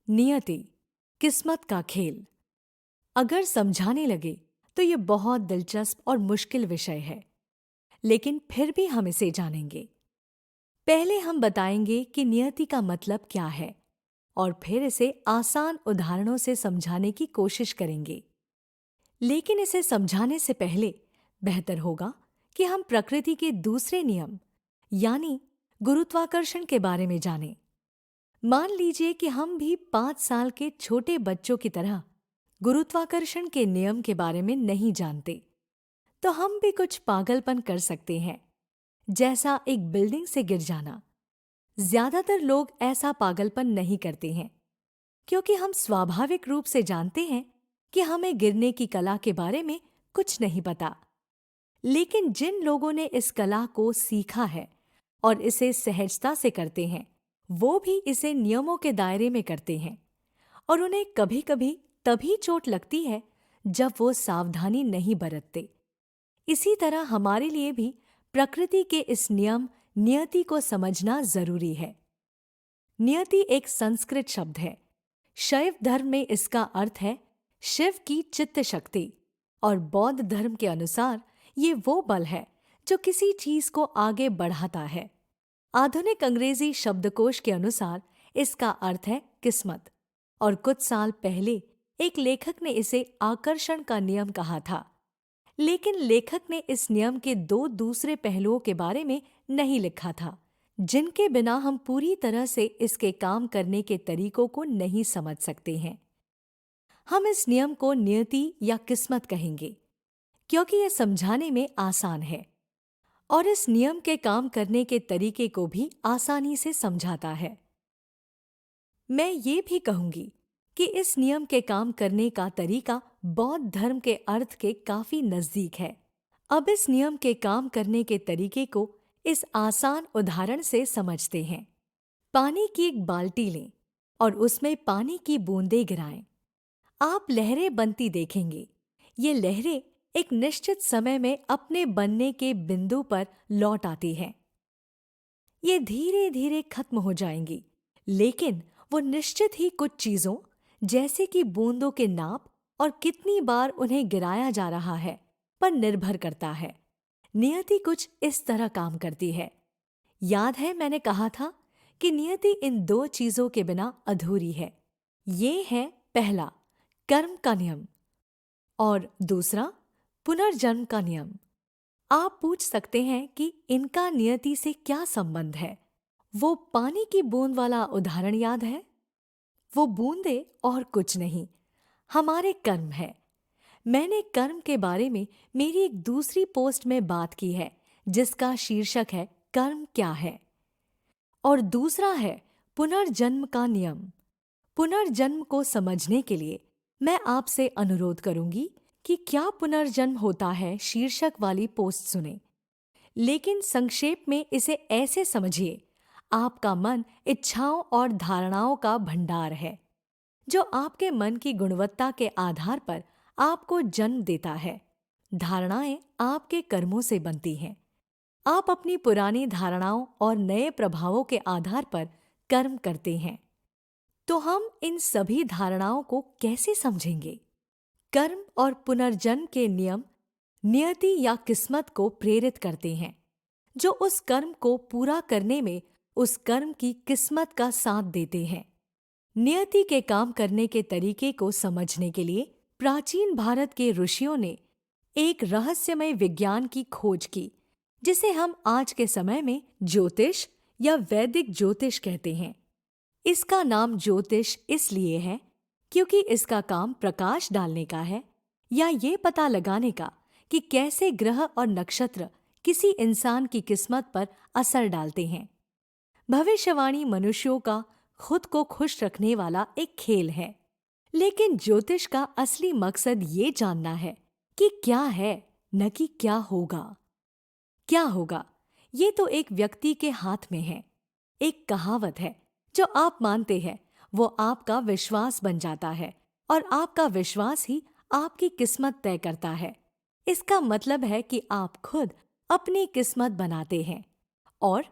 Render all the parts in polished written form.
नियति, किस्मत का खेल। अगर समझाने लगे तो ये बहुत दिलचस्प और मुश्किल विषय है, लेकिन फिर भी हम इसे जानेंगे। पहले हम बताएंगे कि नियति का मतलब क्या है और फिर इसे आसान उदाहरणों से समझाने की कोशिश करेंगे। लेकिन इसे समझाने से पहले बेहतर होगा कि हम प्रकृति के दूसरे नियम यानी गुरुत्वाकर्षण के बारे में जानें। मान लीजिए कि हम भी 5 साल के छोटे बच्चों की तरह गुरुत्वाकर्षण के नियम के बारे में नहीं जानते, तो हम भी कुछ पागलपन कर सकते हैं, जैसा एक बिल्डिंग से गिर जाना। ज्यादातर लोग ऐसा पागलपन नहीं करते हैं, क्योंकि हम स्वाभाविक रूप से जानते हैं कि हमें गिरने की कला के बारे में कुछ नहीं पता। लेकिन जिन लोगों ने इस कला को सीखा है और इसे सहजता से करते हैं, वो भी इसे नियमों के दायरे में करते हैं, और उन्हें कभी-कभी तभी चोट लगती है जब वो सावधानी नहीं बरतते। इसी तरह हमारे लिए भी प्रकृति के इस नियम नियति को समझना जरूरी है। नियति एक संस्कृत शब्द है। शैव धर्म में इसका अर्थ है शिव की चित्त शक्ति, और बौद्ध धर्म के अनुसार ये वो बल है जो किसी चीज को आगे बढ़ाता है। आधुनिक अंग्रेजी शब्दकोश के अनुसार इसका अर्थ है किस्मत, और कुछ साल पहले एक लेखक ने इसे आकर्षण का नियम कहा था। लेकिन लेखक ने इस नियम के दो दूसरे पहलुओं के बारे में नहीं लिखा था, जिनके बिना हम पूरी तरह से इसके काम करने के तरीकों को नहीं समझ सकते हैं। हम इस नियम को नियति या किस्मत कहेंगे, क्योंकि यह समझाने में आसान है और इस नियम के काम करने के तरीके को भी आसानी से समझाता है। मैं ये भी कहूंगी कि इस नियम के काम करने का तरीका बौद्ध धर्म के अर्थ के काफी नजदीक है। अब इस नियम के काम करने के तरीके को इस आसान उदाहरण से समझते हैं। पानी की एक बाल्टी लें और उसमें पानी की बूंदें गिराएं। आप लहरें बनती देखेंगे। ये लहरें एक निश्चित समय में अपने बनने के बिंदु पर लौट आती हैं। ये धीरे धीरे खत्म हो जाएंगी, लेकिन वो निश्चित ही कुछ चीजों जैसे कि बूंदों के नाप और कितनी बार उन्हें गिराया जा रहा है पर निर्भर करता है। नियति कुछ इस तरह काम करती है। याद है मैंने कहा था कि नियति इन दो चीजों के बिना अधूरी है। ये है पहला, कर्म का नियम, और दूसरा, पुनर्जन्म का नियम। आप पूछ सकते हैं कि इनका नियति से क्या संबंध है। वो पानी की बूंद वाला उदाहरण याद है? वो बूंदे और कुछ नहीं, हमारे कर्म है। मैंने कर्म के बारे में मेरी एक दूसरी पोस्ट में बात की है, जिसका शीर्षक है कर्म क्या है। और दूसरा है पुनर्जन्म का नियम। पुनर्जन्म को समझने के लिए मैं आपसे अनुरोध करूंगी कि क्या पुनर्जन्म होता है शीर्षक वाली पोस्ट सुने। लेकिन संक्षेप में इसे ऐसे समझिए, आपका मन इच्छाओं और धारणाओं का भंडार है, जो आपके मन की गुणवत्ता के आधार पर आपको जन्म देता है। धारणाएं आपके कर्मों से बनती हैं। आप अपनी पुरानी धारणाओं और नए प्रभावों के आधार पर कर्म करते हैं। तो हम इन सभी धारणाओं को कैसे समझेंगे? कर्म और पुनर्जन्म के नियम नियति या किस्मत को प्रेरित करते हैं, जो उस कर्म को पूरा करने में उस कर्म की किस्मत का साथ देते हैं। नियति के काम करने के तरीके को समझने के लिए प्राचीन भारत के ऋषियों ने एक रहस्यमय विज्ञान की खोज की, जिसे हम आज के समय में ज्योतिष या वैदिक ज्योतिष कहते हैं। इसका नाम ज्योतिष इसलिए है क्योंकि इसका काम प्रकाश डालने का है, या ये पता लगाने का कि कैसे ग्रह और नक्षत्र किसी इंसान की किस्मत पर असर डालते हैं। भविष्यवाणी मनुष्यों का खुद को खुश रखने वाला एक खेल है, लेकिन ज्योतिष का असली मकसद ये जानना है कि क्या है, न कि क्या होगा। क्या होगा, ये तो एक व्यक्ति के हाथ में है। एक कहावत है, जो आप मानते हैं वो आपका विश्वास बन जाता है, और आपका विश्वास ही आपकी किस्मत तय करता है। इसका मतलब है कि आप खुद अपनी किस्मत बनाते हैं। और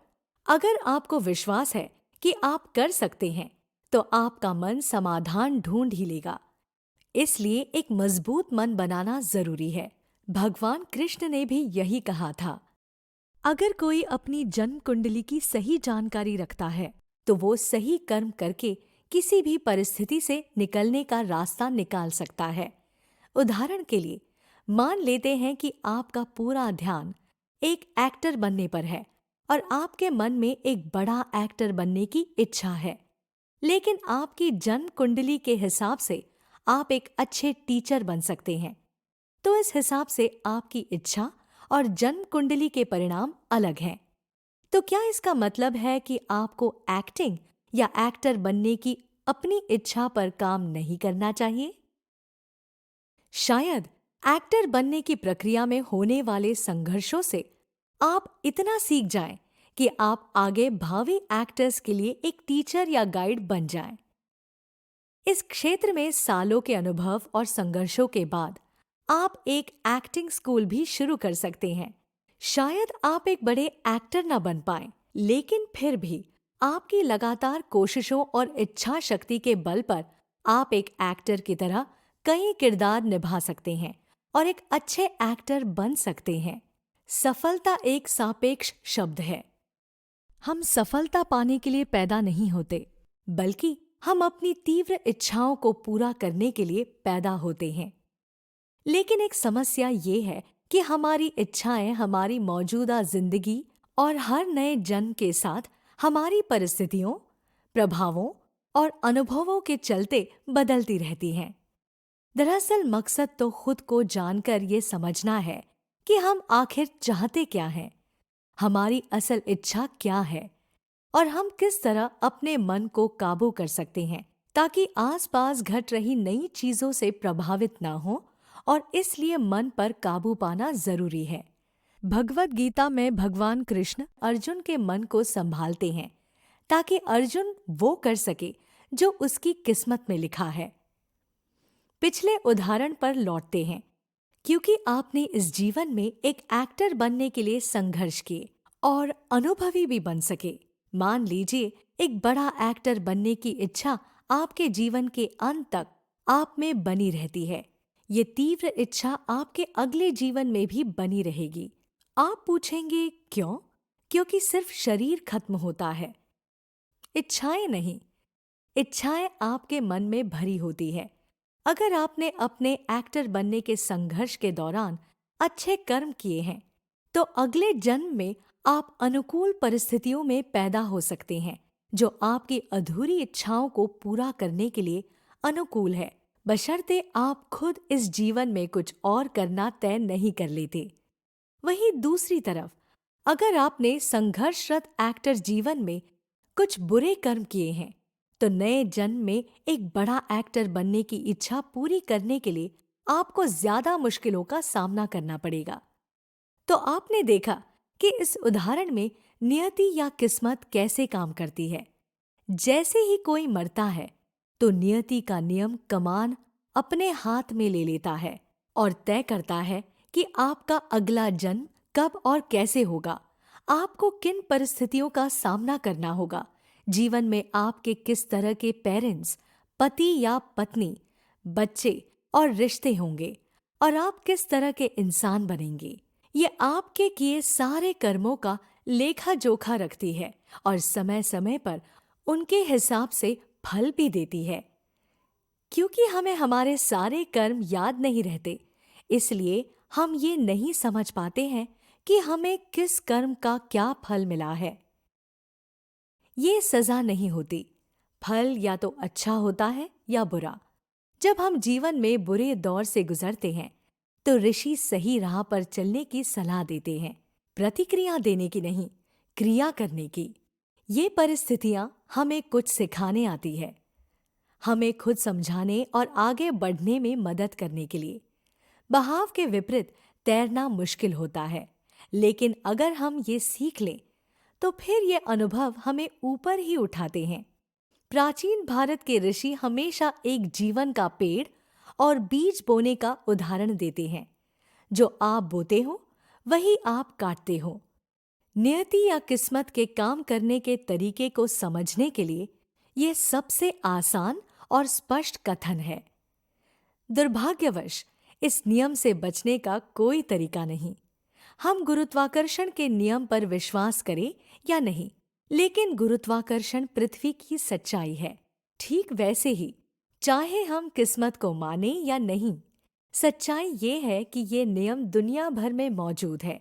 अगर आपको विश्वास है कि आप कर सकते हैं, तो आपका मन समाधान ढूंढ ही लेगा। इसलिए एक मजबूत मन बनाना जरूरी है। भगवान कृष्ण ने भी यही कहा था। अगर कोई अपनी जन्म कुंडली की सही जानकारी रखता है तो वो सही कर्म करके किसी भी परिस्थिति से निकलने का रास्ता निकाल सकता है। उदाहरण के लिए मान लेते हैं कि आपका पूरा ध्यान एक एक्टर बनने पर है और आपके मन में एक बड़ा एक्टर बनने की इच्छा है, लेकिन आपकी जन्म कुंडली के हिसाब से आप एक अच्छे टीचर बन सकते हैं। तो इस हिसाब से आपकी इच्छा और जन्म कुंडली के परिणाम अलग हैं। तो क्या इसका मतलब है कि आपको एक्टिंग या एक्टर बनने की अपनी इच्छा पर काम नहीं करना चाहिए? शायद एक्टर बनने की प्रक्रिया में होने वाले संघर्षों से आप इतना सीख जाएं कि आप आगे भावी एक्टर्स के लिए एक टीचर या गाइड बन जाएं। इस क्षेत्र में सालों के अनुभव और संघर्षों के बाद आप एक एक्टिंग स्कूल भी शुरू कर सकते हैं। शायद आप एक बड़े एक्टर न बन पाएं, लेकिन फिर भी आपकी लगातार कोशिशों और इच्छा शक्ति के बल पर आप एक एक्टर की तरह कई किरदार निभा सकते हैं और एक अच्छे एक्टर बन सकते हैं। सफलता एक सापेक्ष शब्द है। हम सफलता पाने के लिए पैदा नहीं होते, बल्कि हम अपनी तीव्र इच्छाओं को पूरा करने के लिए पैदा होते हैं। लेकिन एक समस्या ये है कि हमारी इच्छाएं हमारी मौजूदा जिंदगी और हर नए जन्म के साथ हमारी परिस्थितियों, प्रभावों और अनुभवों के चलते बदलती रहती हैं। दरअसल मकसद तो खुद को जानकर ये समझना है कि हम आखिर चाहते क्या हैं, हमारी असल इच्छा क्या है और हम किस तरह अपने मन को काबू कर सकते हैं ताकि आसपास घट रही नई चीजों से प्रभावित ना हो, और इसलिए मन पर काबू पाना जरूरी है। भगवद गीता में भगवान कृष्ण अर्जुन के मन को संभालते हैं ताकि अर्जुन वो कर सके जो उसकी किस्मत में लिखा है। पिछले उदाहरण पर लौटते हैं। क्योंकि आपने इस जीवन में एक एक्टर बनने के लिए संघर्ष किए और अनुभवी भी बन सके। मान लीजिए एक बड़ा एक्टर बनने की इच्छा आपके जीवन के अंत तक आप में बनी रहती है। ये तीव्र इच्छा आपके अगले जीवन में भी बनी रहेगी। आप पूछेंगे क्यों? क्योंकि सिर्फ शरीर खत्म होता है, इच्छाएं नहीं। इच्छाएं आपके मन में भरी होती है। अगर आपने अपने एक्टर बनने के संघर्ष के दौरान अच्छे कर्म किए हैं, तो अगले जन्म में आप अनुकूल परिस्थितियों में पैदा हो सकते हैं जो आपकी अधूरी इच्छाओं को पूरा करने के लिए अनुकूल है, बशर्ते आप खुद इस जीवन में कुछ और करना तय नहीं कर लेते। वहीं दूसरी तरफ, अगर आपने संघर्षरत एक्टर जीवन में कुछ बुरे कर्म किए हैं, तो नए जन्म में एक बड़ा एक्टर बनने की इच्छा पूरी करने के लिए आपको ज्यादा मुश्किलों का सामना करना पड़ेगा। तो आपने देखा कि इस उदाहरण में नियति या किस्मत कैसे काम करती है। जैसे ही कोई मरता है, तो नियति का नियम कमान अपने हाथ में ले लेता है और तय करता है कि आपका अगला जन्म कब और कैसे होगा, आपको किन परिस्थितियों का सामना करना होगा, जीवन में आपके किस तरह के पेरेंट्स, पति या पत्नी, बच्चे और रिश्ते होंगे और आप किस तरह के इंसान बनेंगे। ये आपके किए सारे कर्मों का लेखा जोखा रखती है और समय समय पर उनके हिसाब से फल भी देती है। क्योंकि हमें हमारे सारे कर्म याद नहीं रहते, इसलिए हम ये नहीं समझ पाते हैं कि हमें किस कर्म का क्या फल मिला है। ये सजा नहीं होती, फल या तो अच्छा होता है या बुरा। जब हम जीवन में बुरे दौर से गुजरते हैं, तो ऋषि सही राह पर चलने की सलाह देते हैं, प्रतिक्रिया देने की नहीं, क्रिया करने की। ये परिस्थितियां हमें कुछ सिखाने आती है, हमें खुद समझाने और आगे बढ़ने में मदद करने के लिए। बहाव के विपरीत तैरना मुश्किल होता है, लेकिन अगर हम ये सीख लें, तो फिर ये अनुभव हमें ऊपर ही उठाते हैं। प्राचीन भारत के ऋषि हमेशा एक जीवन का पेड़ और बीज बोने का उदाहरण देते हैं। जो आप बोते हो वही आप काटते हो। नियति या किस्मत के काम करने के तरीके को समझने के लिए ये सबसे आसान और स्पष्ट कथन है। दुर्भाग्यवश इस नियम से बचने का कोई तरीका नहीं। हम गुरुत्वाकर्षण के नियम पर विश्वास करें या नहीं, लेकिन गुरुत्वाकर्षण पृथ्वी की सच्चाई है। ठीक वैसे ही, चाहे हम किस्मत को माने या नहीं, सच्चाई ये है कि ये नियम दुनिया भर में मौजूद है।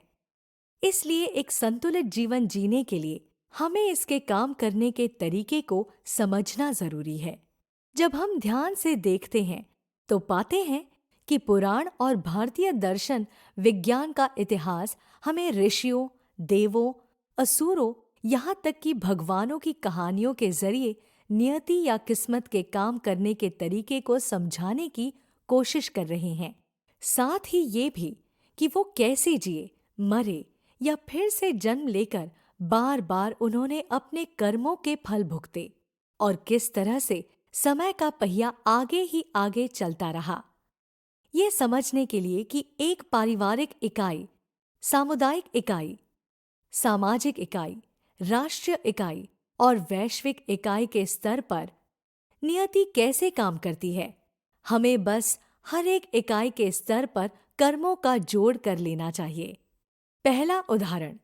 इसलिए एक संतुलित जीवन जीने के लिए हमें इसके काम करने के तरीके को समझना जरूरी है। जब हम ध्यान से देखते हैं तो पाते हैं कि पुराण और भारतीय दर्शन विज्ञान का इतिहास हमें ऋषियों, देवों, असुरों, यहाँ तक कि भगवानों की कहानियों के जरिए नियति या किस्मत के काम करने के तरीके को समझाने की कोशिश कर रहे हैं। साथ ही ये भी कि वो कैसे जिए, मरे या फिर से जन्म लेकर बार बार उन्होंने अपने कर्मों के फल भुगते और किस तरह से समय का पहिया आगे ही आगे चलता रहा। ये समझने के लिए कि एक पारिवारिक इकाई, सामुदायिक इकाई, सामाजिक इकाई, राष्ट्रीय इकाई और वैश्विक इकाई के स्तर पर नियति कैसे काम करती है, हमें बस हर एक इकाई के स्तर पर कर्मों का जोड़ कर लेना चाहिए। पहला उदाहरण,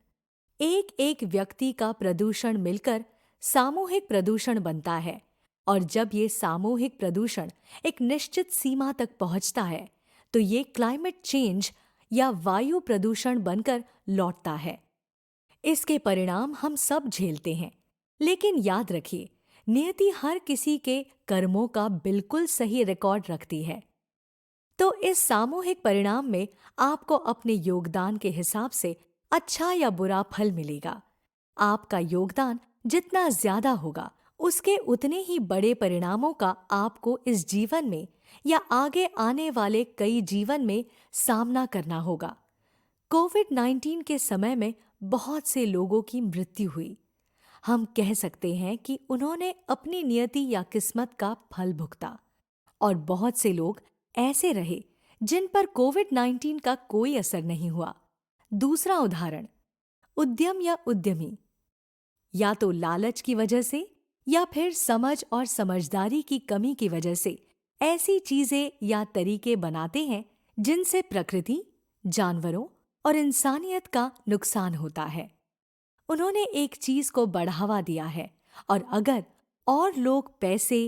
एक एक व्यक्ति का प्रदूषण मिलकर सामूहिक प्रदूषण बनता है और जब ये सामूहिक प्रदूषण एक निश्चित सीमा तक पहुंचता है तो ये क्लाइमेट चेंज या वायु प्रदूषण बनकर लौटता है। इसके परिणाम हम सब झेलते हैं, लेकिन याद रखिए, नियति हर किसी के कर्मों का बिल्कुल सही रिकॉर्ड रखती है। तो इस सामूहिक परिणाम में आपको अपने योगदान के हिसाब से अच्छा या बुरा फल मिलेगा। आपका योगदान जितना ज्यादा होगा, उसके उतने ही बड़े परिणामों का आपको इस जीवन में या आगे आने वाले कई जीवन में सामना करना होगा। कोविड-19 के समय में बहुत से लोगों की मृत्यु हुई। हम कह सकते हैं कि उन्होंने अपनी नियति या किस्मत का फल भुगता, और बहुत से लोग ऐसे रहे जिन पर कोविड-19 का कोई असर नहीं हुआ। दूसरा उदाहरण, उद्यम या उद्यमी या तो लालच की वजह से या फिर समझ और समझदारी की कमी की वजह से ऐसी चीजें या तरीके बनाते हैं जिनसे प्रकृति, जानवरों और इंसानियत का नुकसान होता है। उन्होंने एक चीज को बढ़ावा दिया है, और अगर और लोग पैसे,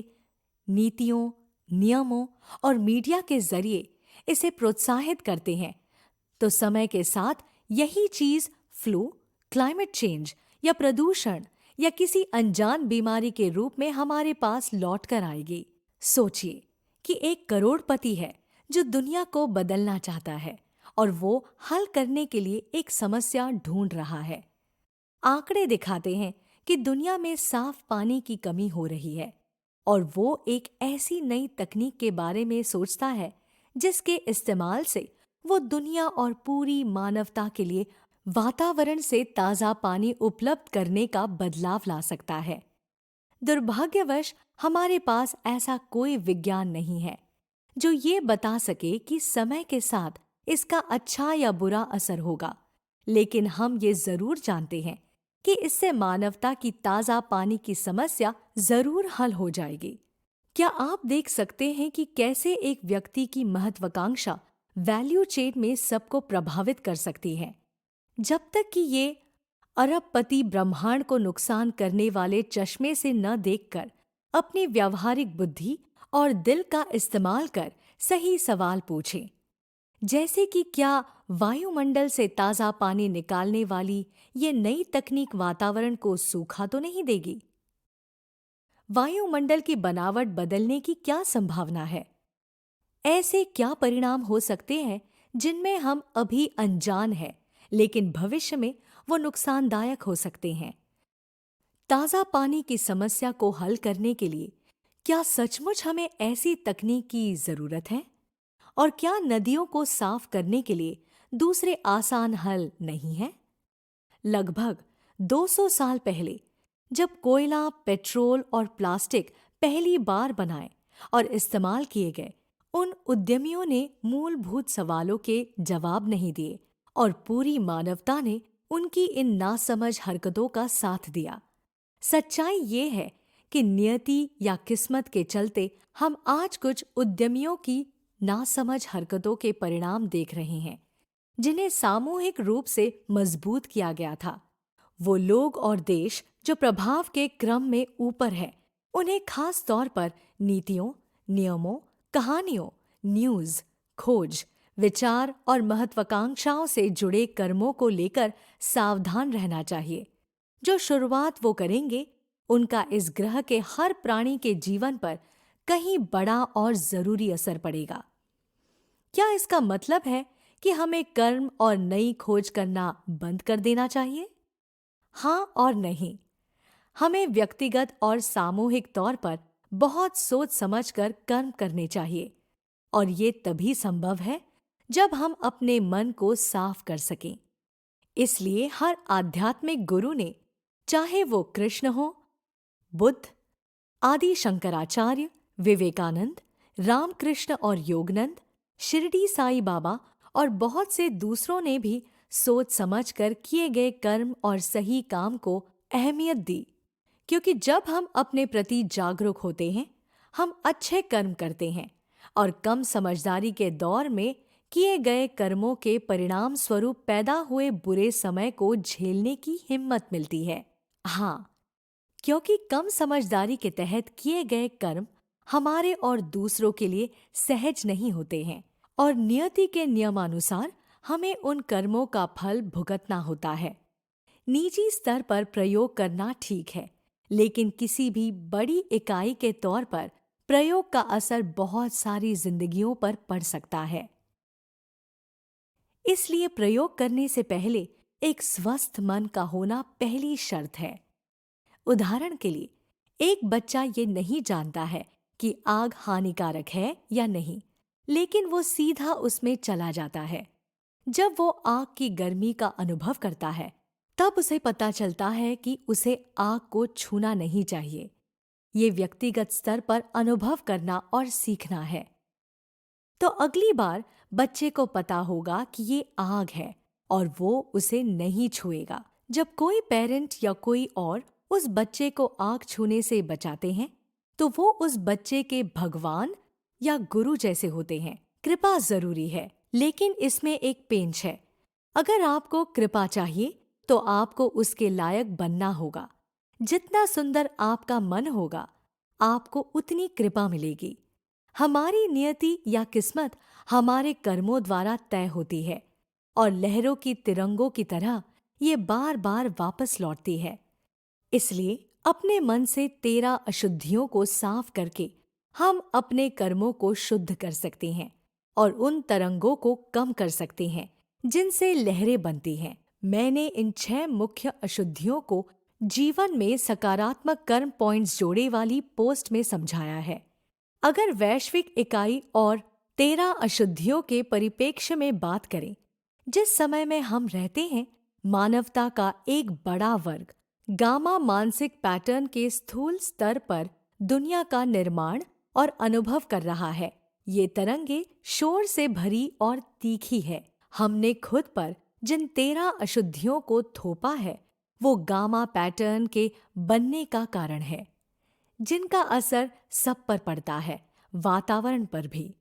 नीतियों, नियमों और मीडिया के जरिए इसे प्रोत्साहित करते हैं तो समय के साथ यही चीज फ्लू, क्लाइमेट चेंज या प्रदूषण या किसी अनजान बीमारी के रूप में हमारे पास लौट कर आएगी। सोचिए कि एक करोड़पति है जो दुनिया को बदलना चाहता है और वो हल करने के लिए एक समस्या ढूंढ रहा है। आंकड़े दिखाते हैं कि दुनिया में साफ पानी की कमी हो रही है और वो एक ऐसी नई तकनीक के बारे में सोचता है जिसके इस्तेमाल से वो दुनिया और पूरी मानवता के लिए वातावरण से ताज़ा पानी उपलब्ध करने का बदलाव ला सकता है। दुर्भाग्यवश हमारे पास ऐसा कोई विज्ञान नहीं है जो ये बता सके कि समय के साथ इसका अच्छा या बुरा असर होगा, लेकिन हम ये जरूर जानते हैं कि इससे मानवता की ताज़ा पानी की समस्या जरूर हल हो जाएगी। क्या आप देख सकते हैं कि कैसे एक व्यक्ति की महत्वाकांक्षा वैल्यू चेन में सबको प्रभावित कर सकती है? जब तक कि ये अरबपति ब्रह्मांड को नुकसान करने वाले चश्मे से न देखकर अपनी व्यावहारिक बुद्धि और दिल का इस्तेमाल कर सही सवाल पूछें, जैसे कि क्या वायुमंडल से ताज़ा पानी निकालने वाली ये नई तकनीक वातावरण को सूखा तो नहीं देगी? वायुमंडल की बनावट बदलने की क्या संभावना है? ऐसे क्या परिणाम हो सकते हैं जिनमें हम अभी अनजान हैं, लेकिन भविष्य में वो नुकसानदायक हो सकते हैं? ताज़ा पानी की समस्या को हल करने के लिए क्या सचमुच हमें ऐसी तकनीक की जरूरत है? और क्या नदियों को साफ करने के लिए दूसरे आसान हल नहीं हैं? लगभग 200 साल पहले जब कोयला, पेट्रोल और प्लास्टिक पहली बार बनाए और इस्तेमाल किए गए, उन उद्यमियों ने मूलभूत सवालों के जवाब नहीं दिए और पूरी मानवता ने उनकी इन नासमझ हरकतों का साथ दिया। सच्चाई ये है कि नियति या किस्मत के चलते हम आज कुछ उद्यमियों की नासमझ हरकतों के परिणाम देख रहे हैं, जिन्हें सामूहिक रूप से मजबूत किया गया था। वो लोग और देश जो प्रभाव के क्रम में ऊपर है, उन्हें खास तौर पर नीतियों, नियमों, कहानियों, न्यूज़, खोज, विचार और महत्वाकांक्षाओं से जुड़े कर्मों को लेकर सावधान रहना चाहिए। जो शुरुआत वो करेंगे, उनका इस ग्रह के हर प्राणी के जीवन पर कहीं बड़ा और जरूरी असर पड़ेगा। क्या इसका मतलब है कि हमें कर्म और नई खोज करना बंद कर देना चाहिए? हाँ और नहीं। हमें व्यक्तिगत और सामूहिक तौर पर बहुत सोच समझकर कर्म करने चाहिए, और ये तभी संभव है जब हम अपने मन को साफ कर सकें। इसलिए हर आध्यात्मिक गुरु ने, चाहे वो कृष्ण हो, बुद्ध, आदि शंकराचार्य, विवेकानंद, रामकृष्ण और योगनंद, शिरडी साईं बाबा और बहुत से दूसरों ने भी सोच समझकर किए गए कर्म और सही काम को अहमियत दी, क्योंकि जब हम अपने प्रति जागरूक होते हैं, हम अच्छे कर्म करते हैं और कम समझदारी के दौर में किए गए कर्मों के परिणाम स्वरूप पैदा हुए बुरे समय को झेलने की हिम्मत मिलती है। हाँ, क्योंकि कम समझदारी के तहत किए गए कर्म हमारे और दूसरों के लिए सहज नहीं होते हैं, और नियति के नियमानुसार हमें उन कर्मों का फल भुगतना होता है। निजी स्तर पर प्रयोग करना ठीक है, लेकिन किसी भी बड़ी इकाई के तौर पर प्रयोग का असर बहुत सारी जिंदगियों पर पड़ सकता है। इसलिए प्रयोग करने से पहले एक स्वस्थ मन का होना पहली शर्त है। उदाहरण के लिए, एक बच्चा ये नहीं जानता है कि आग हानिकारक है या नहीं, लेकिन वो सीधा उसमें चला जाता है। जब वो आग की गर्मी का अनुभव करता है, तब उसे पता चलता है कि उसे आग को छूना नहीं चाहिए। ये व्यक्तिगत स्तर पर अनुभव करना और सीखना है। तो अगली बार बच्चे को पता होगा कि ये आग है और वो उसे नहीं छुएगा। जब कोई पेरेंट या कोई और उस बच्चे को आग छूने से बचाते हैं, तो वो उस बच्चे के भगवान या गुरु जैसे होते हैं। कृपा जरूरी है, लेकिन इसमें एक पेंच है। अगर आपको कृपा चाहिए, तो आपको उसके लायक बनना होगा। जितना सुंदर आपका मन होगा, आपको उतनी कृपा मिलेगी। हमारी नियति या किस्मत हमारे कर्मों द्वारा तय होती है, और लहरों की तिरंगों की तरह ये बार बार वापस लौटती है। इसलिए अपने मन से 13 अशुद्धियों को साफ करके हम अपने कर्मों को शुद्ध कर सकते हैं और उन तरंगों को कम कर सकते हैं जिनसे लहरें बनती हैं। मैंने इन 6 मुख्य अशुद्धियों को जीवन में सकारात्मक कर्म पॉइंट्स जोड़े वाली पोस्ट में समझाया है। अगर वैश्विक इकाई और 13 अशुद्धियों के परिप्रेक्ष्य में बात करें, जिस समय में हम रहते हैं, मानवता का एक बड़ा वर्ग गामा मानसिक पैटर्न के स्थूल स्तर पर दुनिया का निर्माण और अनुभव कर रहा है। ये तरंगे शोर से भरी और तीखी है। हमने खुद पर जिन 13 अशुद्धियों को थोपा है, वो गामा पैटर्न के बनने का कारण है, जिनका असर सब पर पड़ता है, वातावरण पर भी,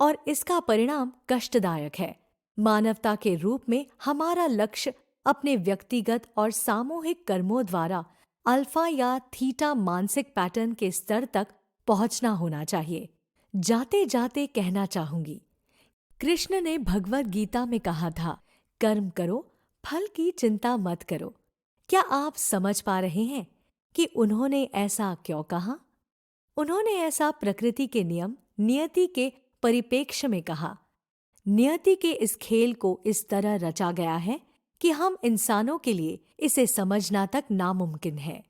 और इसका परिणाम कष्टदायक है। मानवता के रूप में हमारा लक्ष्य अपने व्यक्तिगत और सामूहिक कर्मों द्वारा अल्फा या थीटा मानसिक पैटर्न के स्तर तक पहुंचना होना चाहिए। जाते जाते कहना चाहूंगी, कृष्ण ने भगवद गीता में कहा था, कर्म करो, फल की चिंता मत करो। क्या आप समझ पा रहे हैं कि उन्होंने ऐसा क्यों कहा? उन्होंने ऐसा प्रकृति के नियम, नियति के परिप्रेक्ष्य में कहा। नियति के इस खेल को इस तरह रचा गया है कि हम इंसानों के लिए इसे समझना तक नामुमकिन है।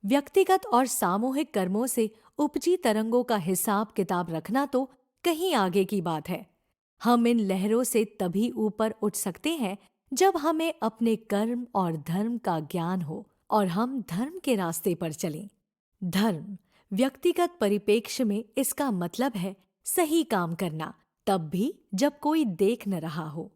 व्यक्तिगत और सामूहिक कर्मों से उपजी तरंगों का हिसाब किताब रखना तो कहीं आगे की बात है। हम इन लहरों से तभी ऊपर उठ सकते हैं जब हमें अपने कर्म और धर्म का ज्ञान हो और हम धर्म के रास्ते पर चलें। धर्म व्यक्तिगत परिप्रेक्ष्य में इसका मतलब है सही काम करना, तब भी जब कोई देख न रहा हो।